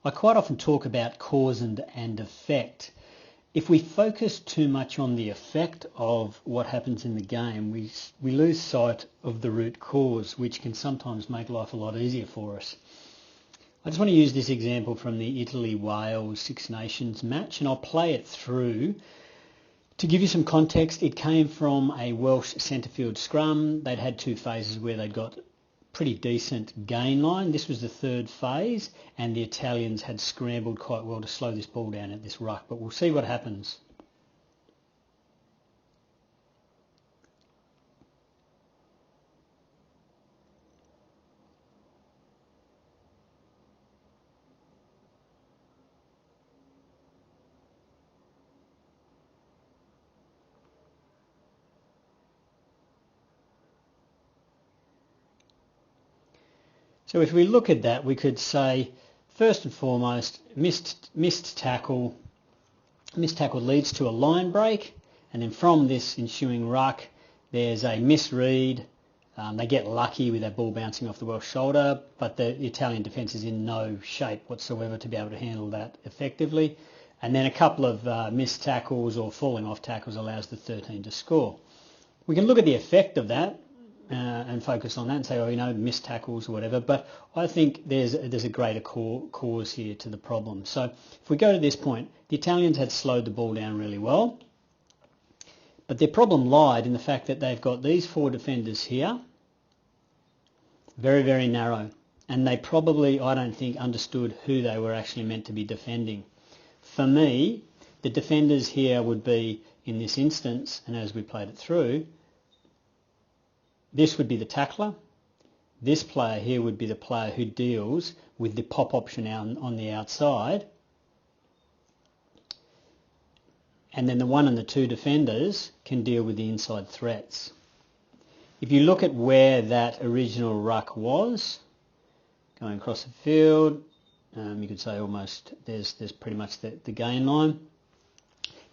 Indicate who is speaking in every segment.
Speaker 1: I quite often talk about cause and effect. If we focus too much on the effect of what happens in the game, we lose sight of the root cause, which can sometimes make life a lot easier for us. I just want to use this example from the Italy-Wales Six Nations match, and I'll play it through. To give you some context, it came from a Welsh centre-field scrum. They'd had two phases where they'd got pretty decent gain line. This was the third phase, and the Italians had scrambled quite well to slow this ball down at this ruck, but we'll see what happens. So if we look at that, we could say, first and foremost, missed tackle leads to a line break, and then from this ensuing ruck, there's a misread. They get lucky with that ball bouncing off the Welsh shoulder, but the Italian defence is in no shape whatsoever to be able to handle that effectively. And then a couple of missed tackles or falling off tackles allows the 13 to score. We can look at the effect of that and focus on that and say, oh, you know, missed tackles or whatever, but I think there's a greater cause here to the problem. So if we go to this point, the Italians had slowed the ball down really well, but their problem lied in the fact that they've got these four defenders here, very, very narrow, and they probably, I don't think, understood who they were actually meant to be defending. For me, the defenders here would be, in this instance, and as we played it through, this would be the tackler. This player here would be the player who deals with the pop option on the outside. And then the one and the two defenders can deal with the inside threats. If you look at where that original ruck was, going across the field, you could say almost there's pretty much the gain line.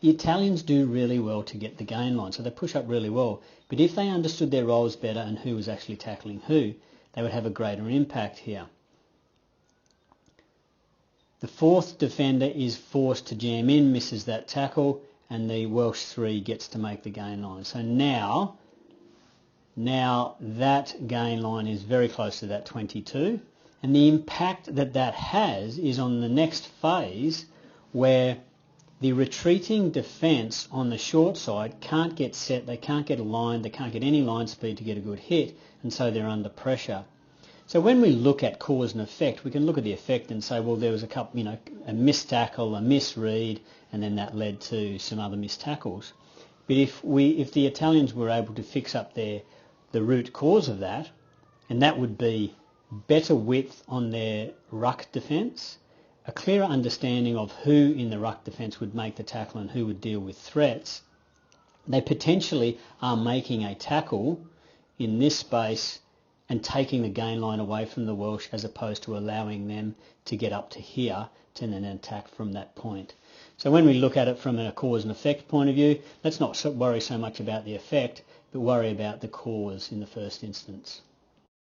Speaker 1: The Italians do really well to get the gain line, so they push up really well. But if they understood their roles better and who was actually tackling who, they would have a greater impact here. The fourth defender is forced to jam in, misses that tackle, and the Welsh 3 gets to make the gain line. So now that gain line is very close to that 22, and the impact that has is on the next phase where the retreating defence on the short side can't get set, they can't get aligned, they can't get any line speed to get a good hit, and so they're under pressure. So when we look at cause and effect, we can look at the effect and say, well, there was a couple, a missed tackle, a misread, and then that led to some other missed tackles. But if the Italians were able to fix up the root cause of that, and that would be better width on their ruck defence, a clearer understanding of who in the ruck defence would make the tackle and who would deal with threats, they potentially are making a tackle in this space and taking the gain line away from the Welsh as opposed to allowing them to get up to here to then attack from that point. So when we look at it from a cause and effect point of view, let's not worry so much about the effect, but worry about the cause in the first instance.